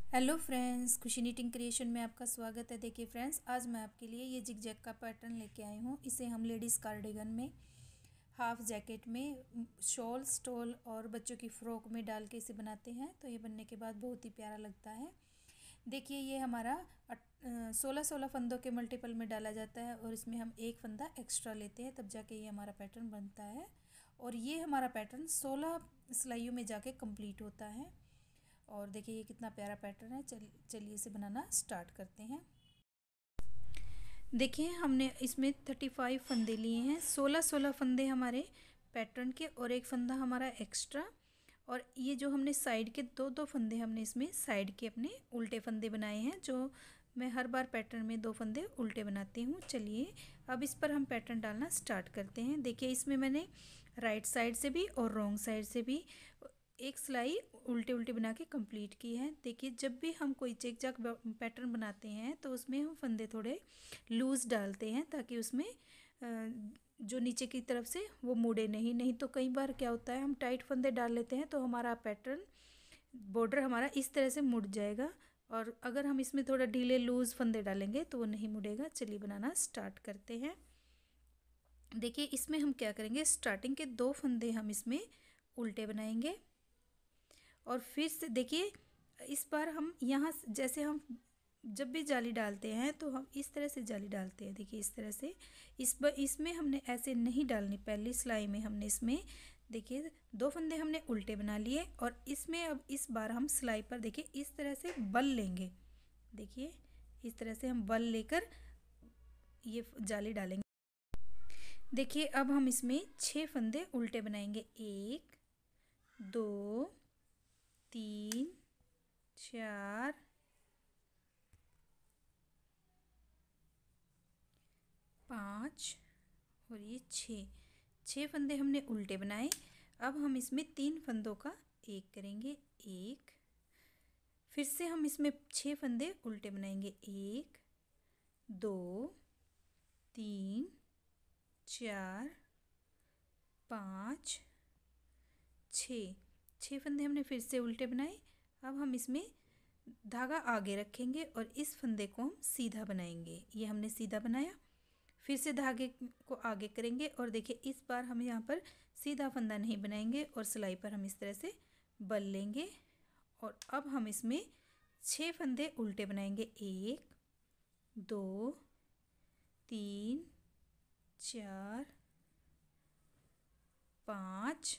Hello friends, खुशी knitting creation में आपका स्वागत है। देखिए फ्रेंड्स, आज मैं आपके लिए ये जिग-जैग का पैटर्न लेके आई हूँ। इसे हम लेडीज़ कार्डिगन में, हाफ जैकेट में, शॉल स्टोल और बच्चों की फ़्रॉक में डाल के इसे बनाते हैं। तो ये बनने के बाद बहुत ही प्यारा लगता है। देखिए ये हमारा 16-16 फंदों के मल्टीपल में डाला जाता है और इसमें हम एक फंदा एक्स्ट्रा लेते हैं, तब जाके ये हमारा पैटर्न बनता है। और ये हमारा पैटर्न 16 सिलाइयों में जाके कंप्लीट होता है। और देखिए ये कितना प्यारा पैटर्न है। चलिए इसे बनाना स्टार्ट करते हैं। देखिए हमने इसमें 35 फंदे लिए हैं। 16-16 फंदे हमारे पैटर्न के और एक फंदा हमारा एक्स्ट्रा। और ये जो हमने साइड के दो फंदे हमने इसमें साइड के अपने उल्टे फंदे बनाए हैं, जो मैं हर बार पैटर्न में 2 फंदे उल्टे बनाती हूँ। चलिए अब इस पर हम पैटर्न डालना स्टार्ट करते हैं। देखिए इसमें मैंने राइट साइड से भी और रॉन्ग साइड से भी एक सिलाई उल्टे उल्टे बना के कंप्लीट की है। देखिए जब भी हम कोई चेक जैक पैटर्न बनाते हैं तो उसमें हम फंदे थोड़े लूज़ डालते हैं, ताकि उसमें जो नीचे की तरफ से वो मुड़े नहीं तो कई बार क्या होता है, हम टाइट फंदे डाल लेते हैं तो हमारा पैटर्न बॉर्डर हमारा इस तरह से मुड़ जाएगा। और अगर हम इसमें थोड़ा ढीले लूज़ फंदे डालेंगे तो वो नहीं मुड़ेगा। चलिए बनाना स्टार्ट करते हैं। देखिए इसमें हम क्या करेंगे, स्टार्टिंग के 2 फंदे हम इसमें उल्टे बनाएंगे और फिर से देखिए इस बार हम यहाँ जैसे हम जब भी जाली डालते हैं तो हम इस तरह से जाली डालते हैं। देखिए इस तरह से इसमें हमने ऐसे नहीं डालनी। पहली सिलाई में हमने इसमें देखिए 2 फंदे हमने उल्टे बना लिए और इसमें अब इस बार हम सिलाई पर देखिए इस तरह से बल लेंगे। देखिए इस तरह से हम बल लेकर ये जाली डालेंगे। देखिए अब हम इसमें 6 फंदे उल्टे बनाएंगे। 1 2 3 4 5 और ये 6 फंदे हमने उल्टे बनाए। अब हम इसमें 3 फंदों का एक करेंगे। एक, फिर से हम इसमें 6 फंदे उल्टे बनाएंगे। 1 2 3 4 5 6 फंदे हमने फिर से उल्टे बनाए। अब हम इसमें धागा आगे रखेंगे और इस फंदे को हम सीधा बनाएंगे। ये हमने सीधा बनाया, फिर से धागे को आगे करेंगे और देखिए इस बार हम यहाँ पर सीधा फंदा नहीं बनाएंगे और सिलाई पर हम इस तरह से बल लेंगे। और अब हम इसमें 6 फंदे उल्टे बनाएंगे। 1 2 3 4 5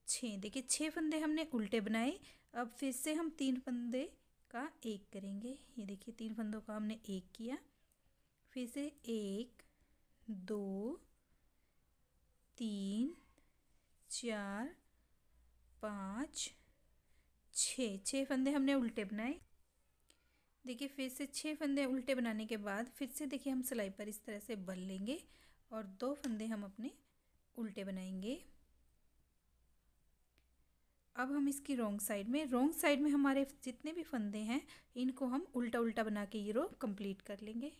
6। देखिए 6 फंदे हमने उल्टे बनाए। अब फिर से हम 3 फंदे का एक करेंगे। ये देखिए 3 फंदों का हमने एक किया, फिर से 1 2 3 4 5 6 फंदे हमने उल्टे बनाए। देखिए फिर से 6 फंदे उल्टे बनाने के बाद फिर से देखिए हम सिलाई पर इस तरह से बल लेंगे और 2 फंदे हम अपने उल्टे बनाएंगे। अब हम इसकी रॉन्ग साइड में हमारे जितने भी फंदे हैं इनको हम उल्टा उल्टा बना के ये रो कंप्लीट कर लेंगे।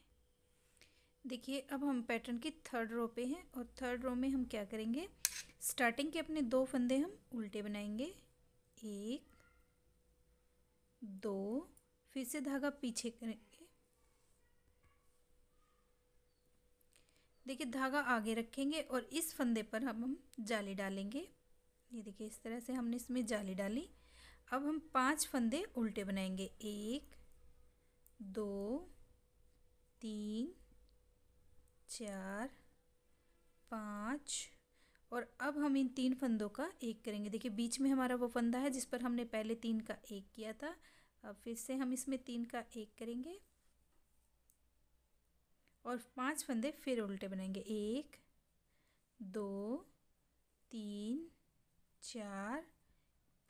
देखिए अब हम पैटर्न की 3rd रो पे हैं और 3rd रो में हम क्या करेंगे, स्टार्टिंग के अपने 2 फंदे हम उल्टे बनाएंगे। 1 2, फिर से धागा पीछे करेंगे। देखिए धागा आगे रखेंगे और इस फंदे पर हम जाली डालेंगे। ये देखिए इस तरह से हमने इसमें जाली डाली। अब हम 5 फंदे उल्टे बनाएंगे। 1 2 3 4 5 और अब हम इन 3 फंदों का एक करेंगे। देखिए बीच में हमारा वो फंदा है जिस पर हमने पहले 3 का एक किया था। अब फिर से हम इसमें 3 का एक करेंगे और 5 फंदे फिर उल्टे बनाएंगे। 1 2 3 4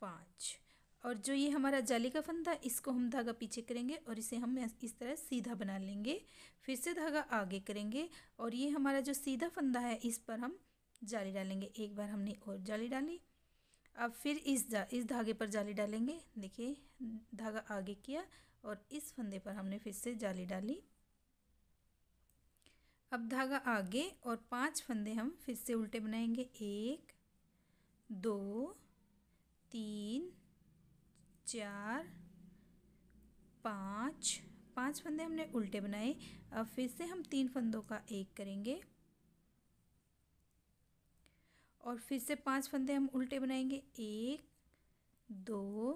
5 और जो ये हमारा जाली का फंदा, इसको हम धागा पीछे करेंगे और इसे हम इस तरह सीधा बना लेंगे। फिर से धागा आगे करेंगे और ये हमारा जो सीधा फंदा है इस पर हम जाली डालेंगे। एक बार हमने और जाली डाली। अब फिर इस धागे पर जाली डालेंगे। देखिए धागा आगे किया और इस फंदे पर हमने फिर से जाली डाली। अब धागा आगे और 5 फंदे हम फिर से उल्टे बनाएंगे। 1 2 3 4 5 5 फंदे हमने उल्टे बनाए। अब फिर से हम 3 फंदों का एक करेंगे और फिर से 5 फंदे हम उल्टे बनाएंगे। 1 2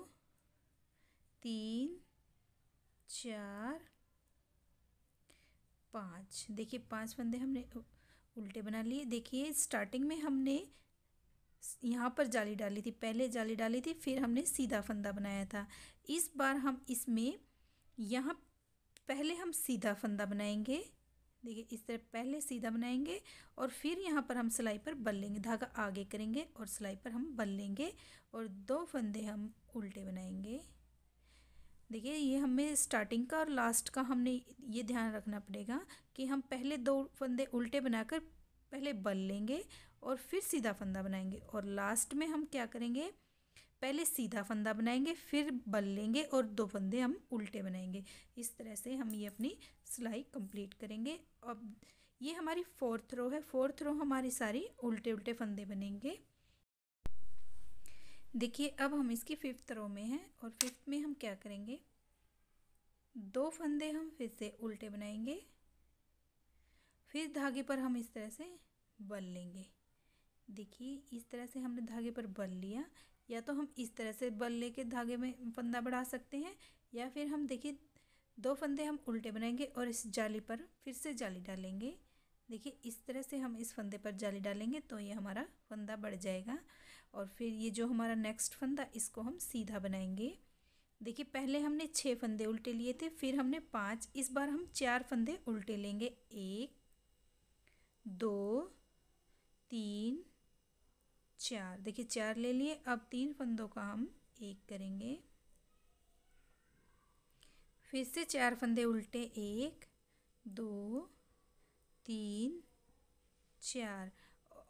3 4 5। देखिए 5 फंदे हमने उल्टे बना लिए। देखिए स्टार्टिंग में हमने यहाँ पर जाली डाली थी, पहले जाली डाली थी, फिर हमने सीधा फंदा बनाया था। इस बार हम इसमें यहाँ पहले हम सीधा फंदा बनाएंगे। देखिए इस तरह पहले सीधा बनाएंगे और फिर यहाँ पर हम सिलाई पर बल लेंगे, धागा आगे करेंगे और सिलाई पर हम बल लेंगे और 2 फंदे हम उल्टे बनाएंगे। देखिए ये हमें स्टार्टिंग का और लास्ट का हमने ये ध्यान रखना पड़ेगा कि हम पहले 2 फंदे उल्टे बनाकर पहले बल लेंगे और फिर सीधा फंदा बनाएंगे और लास्ट में हम क्या करेंगे, पहले सीधा फंदा बनाएंगे फिर बल लेंगे और 2 फंदे हम उल्टे बनाएंगे। इस तरह से हम ये अपनी सिलाई कंप्लीट करेंगे। अब ये हमारी 4th रो है। 4th रो हमारी सारी उल्टे उल्टे फंदे बनेंगे। देखिए अब हम इसकी 5th रो में हैं और 5th में हम क्या करेंगे, 2 फंदे हम फिर से उल्टे बनाएंगे, फिर धागे पर हम इस तरह से बल लेंगे। देखिए इस तरह से हमने धागे पर बल लिया, या तो हम इस तरह से बल लेके धागे में फंदा बढ़ा सकते हैं, या फिर हम देखिए 2 फंदे हम उल्टे बनाएंगे और इस जाली पर फिर से जाली डालेंगे। देखिए इस तरह से हम इस फंदे पर जाली डालेंगे तो ये हमारा फंदा बढ़ जाएगा और फिर ये जो हमारा नेक्स्ट फंदा इसको हम सीधा बनाएंगे। देखिए पहले हमने 6 फंदे उल्टे लिए थे, फिर हमने 5, इस बार हम 4 फंदे उल्टे लेंगे। 1 2 3 4। देखिए 4 ले लिए। अब 3 फंदों का हम एक करेंगे, फिर से 4 फंदे उल्टे। 1 2 3 4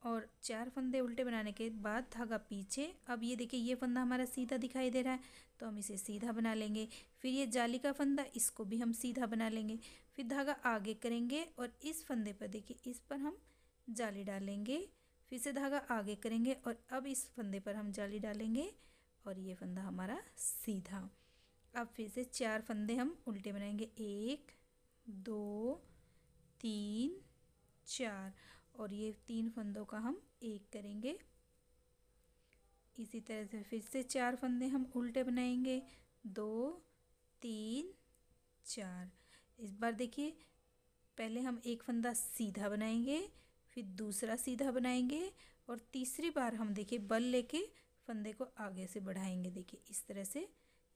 और 4 फंदे उल्टे बनाने के बाद धागा पीछे। अब ये देखिए ये फंदा हमारा सीधा दिखाई दे रहा है तो हम इसे सीधा बना लेंगे। फिर ये जाली का फंदा, इसको भी हम सीधा बना लेंगे। फिर धागा आगे करेंगे और इस फंदे पर देखिए इस पर हम जाली डालेंगे, फिर से धागा आगे करेंगे और अब इस फंदे पर हम जाली डालेंगे और ये फंदा हमारा सीधा। अब फिर से 4 फंदे हम उल्टे बनाएंगे। 1 2 3 4 और ये 3 फंदों का हम एक करेंगे। इसी तरह से फिर से 4 फंदे हम उल्टे बनाएंगे। 2 3 4। इस बार देखिए पहले हम एक फंदा सीधा बनाएंगे, फिर दूसरा सीधा बनाएंगे और तीसरी बार हम देखिए बल लेके फंदे को आगे से बढ़ाएंगे। देखिए इस तरह से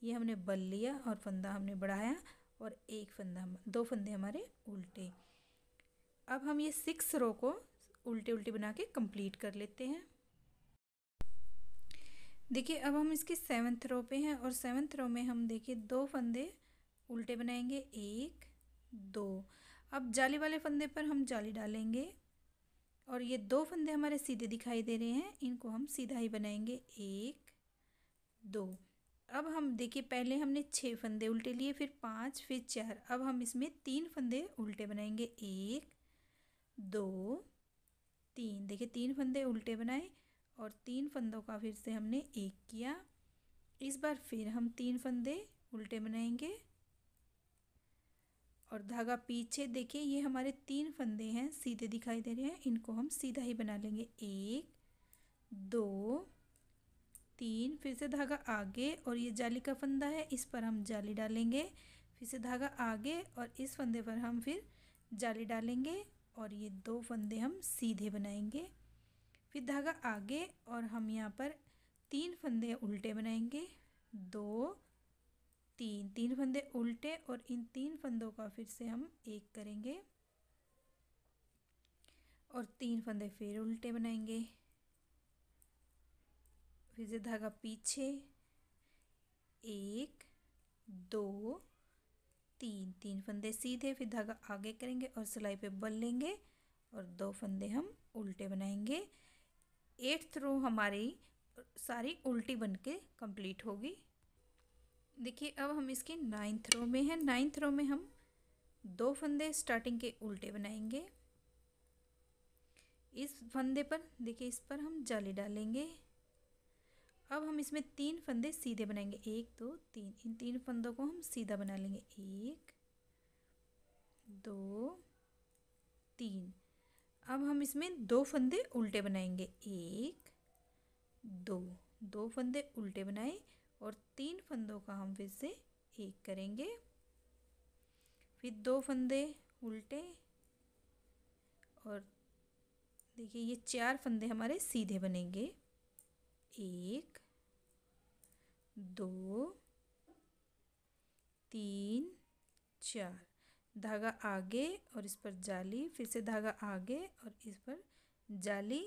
ये हमने बल लिया और फंदा हमने बढ़ाया और एक फंदा 2 फंदे हमारे उल्टे। अब हम ये 6 रो को उल्टे उल्टे बना के कंप्लीट कर लेते हैं। देखिए अब हम इसकी 7th रो पे हैं और 7th रो में हम देखिए 2 फंदे उल्टे बनाएंगे। 1 2। अब जाली वाले फंदे पर हम जाली डालेंगे और ये 2 फंदे हमारे सीधे दिखाई दे रहे हैं, इनको हम सीधा ही बनाएंगे। 1 2। अब हम देखिए पहले हमने 6 फंदे उल्टे लिए, फिर 5, फिर 4। अब हम इसमें 3 फंदे उल्टे बनाएंगे। 1 2 3। देखिए 3 फंदे उल्टे बनाए और 3 फंदों का फिर से हमने एक किया। इस बार फिर हम 3 फंदे उल्टे बनाएंगे और धागा पीछे। देखिए ये हमारे 3 फंदे हैं सीधे दिखाई दे रहे हैं, इनको हम सीधा ही बना लेंगे। 1 2 3। फिर से धागा आगे और ये जाली का फंदा है, इस पर हम जाली डालेंगे, फिर से धागा आगे और इस फंदे पर हम फिर जाली डालेंगे और ये 2 फंदे हम सीधे बनाएंगे। फिर धागा आगे और हम यहाँ पर 3 फंदे उल्टे बनाएंगे। 2 3। 3 फंदे उल्टे और इन 3 फंदों का फिर से हम एक करेंगे और 3 फंदे फिर उल्टे बनाएंगे। फिर से धागा पीछे। 1 2 3। 3 फंदे सीधे, फिर धागा आगे करेंगे और सिलाई पे बल लेंगे और 2 फंदे हम उल्टे बनाएंगे। 8th रो हमारी सारी उल्टी बन के कंप्लीट होगी। देखिए अब हम इसकी 9th रो में हैं। 9th रो में हम 2 फंदे स्टार्टिंग के उल्टे बनाएंगे। इस फंदे पर देखिए इस पर हम जाली डालेंगे। अब हम इसमें 3 फंदे सीधे बनाएंगे, 1 2 3। इन 3 फंदों को हम सीधा बना लेंगे, 1 2 3। अब हम इसमें 2 फंदे उल्टे बनाएंगे, 1 2। 2 फंदे उल्टे बनाए और 3 फंदों का हम फिर से एक करेंगे, फिर 2 फंदे उल्टे, और देखिए ये 4 फंदे हमारे सीधे बनेंगे, 1 2 3 4। धागा आगे और इस पर जाली, फिर से धागा आगे और इस पर जाली,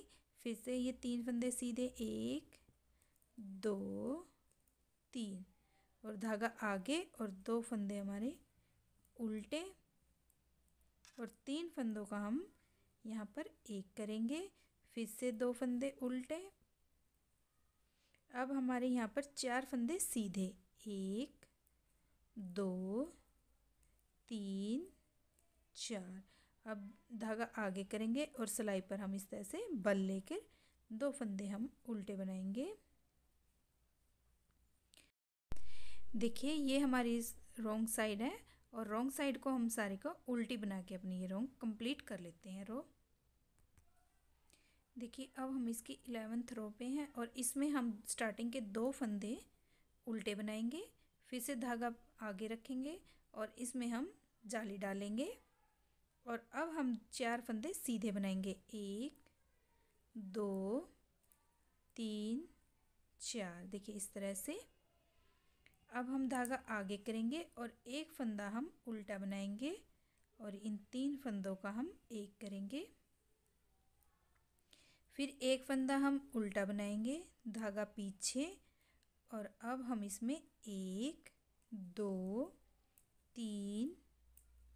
फिर से ये 3 फंदे सीधे, 1 2 3, और धागा आगे और 2 फंदे हमारे उल्टे, और 3 फंदों का हम यहाँ पर एक करेंगे, फिर से 2 फंदे उल्टे। अब हमारे यहाँ पर 4 फंदे सीधे, 1 2 3 4। अब धागा आगे करेंगे और सिलाई पर हम इस तरह से बल लेकर 2 फंदे हम उल्टे बनाएंगे। देखिए ये हमारी रॉन्ग साइड है, और रॉन्ग साइड को हम सारे को उल्टी बना के अपनी ये रॉन्ग कंप्लीट कर लेते हैं रो। देखिए अब हम इसकी 11th रो पे हैं, और इसमें हम स्टार्टिंग के 2 फंदे उल्टे बनाएंगे, फिर से धागा आगे रखेंगे और इसमें हम जाली डालेंगे, और अब हम 4 फंदे सीधे बनाएंगे, 1 2 3 4। देखिए इस तरह से। अब हम धागा आगे करेंगे और एक फंदा हम उल्टा बनाएंगे, और इन 3 फंदों का हम एक करेंगे, फिर एक फंदा हम उल्टा बनाएंगे, धागा पीछे, और अब हम इसमें 1 2 3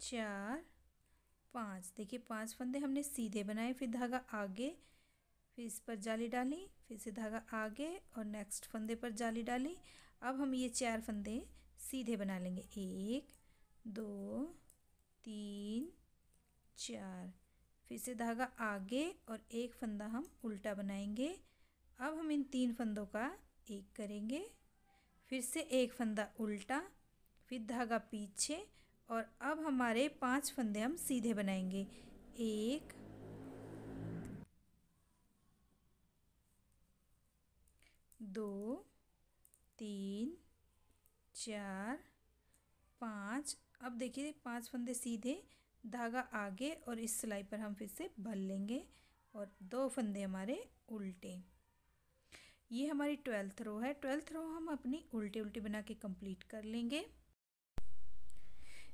4 5। देखिए 5 फंदे हमने सीधे बनाए, फिर धागा आगे, फिर इस पर जाली डाली, फिर से धागा आगे और नेक्स्ट फंदे पर जाली डाली। अब हम ये 4 फंदे सीधे बना लेंगे, 1 2 3 4। फिर से धागा आगे और एक फंदा हम उल्टा बनाएंगे। अब हम इन 3 फंदों का एक करेंगे, फिर से एक फंदा उल्टा, फिर धागा पीछे, और अब हमारे 5 फंदे हम सीधे बनाएंगे, 1 2 3 4 5। अब देखिए 5 फंदे सीधे, धागा आगे, और इस सिलाई पर हम फिर से भर लेंगे, और 2 फंदे हमारे उल्टे। ये हमारी 12th रो है। 12th रो हम अपनी उल्टे उल्टे बना के कंप्लीट कर लेंगे।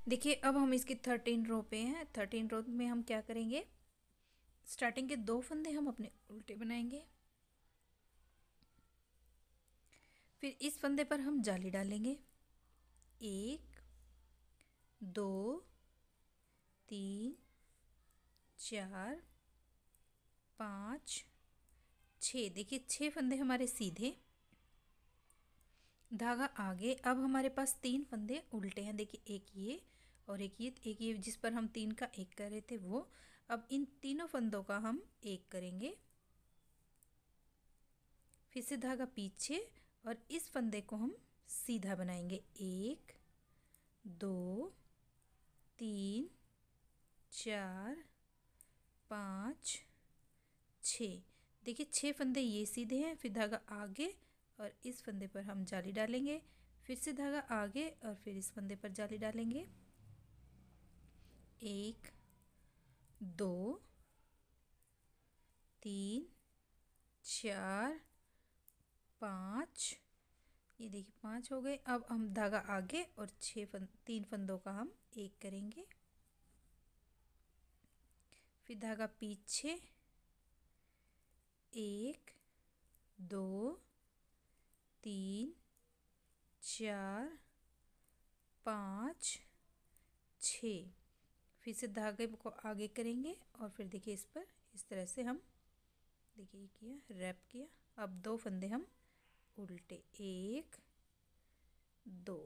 देखिए अब हम इसकी 13 रो पे हैं। 13 रो में हम क्या करेंगे, स्टार्टिंग के 2 फंदे हम अपने उल्टे बनाएंगे, फिर इस फंदे पर हम जाली डालेंगे, 1 2 3 4 5 6। देखिए 6 फंदे हमारे सीधे, धागा आगे। अब हमारे पास 3 फंदे उल्टे हैं, देखिए एक ये और एक ये जिस पर हम 3 का एक कर रहे थे वो। अब इन तीनों फंदों का हम एक करेंगे, फिर से धागा पीछे, और इस फंदे को हम सीधा बनाएंगे, 1 2 3 4 5 6। देखिए 6 फंदे ये सीधे हैं, फिर धागा आगे और इस फंदे पर हम जाली डालेंगे, फिर से धागा आगे और फिर इस फंदे पर जाली डालेंगे, 1 2 3 4 5। ये देखिए 5 हो गए। अब हम धागा आगे और 3 फंदों का हम एक करेंगे, फिर धागा पीछे, 1 2 3 4 5 6। फिर से धागे को आगे करेंगे और फिर देखिए इस पर इस तरह से हम देखिए किया, रैप किया। अब 2 फंदे हम उल्टे, 1 2।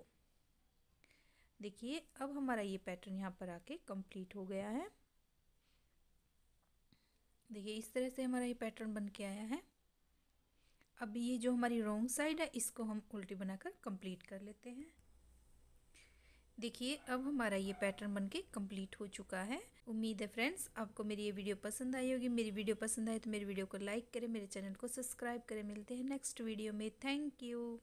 देखिए अब हमारा ये पैटर्न यहाँ पर आके कंप्लीट हो गया है। देखिए इस तरह से हमारा ये पैटर्न बन के आया है। अब ये जो हमारी रॉन्ग साइड है इसको हम उल्टी बनाकर कंप्लीट कर लेते हैं। देखिए अब हमारा ये पैटर्न बनके कंप्लीट हो चुका है। उम्मीद है फ्रेंड्स आपको मेरी ये वीडियो पसंद आई होगी। मेरी वीडियो पसंद आए तो मेरी वीडियो को लाइक करें, मेरे चैनल को सब्सक्राइब करें। मिलते हैं नेक्स्ट वीडियो में। Thank you.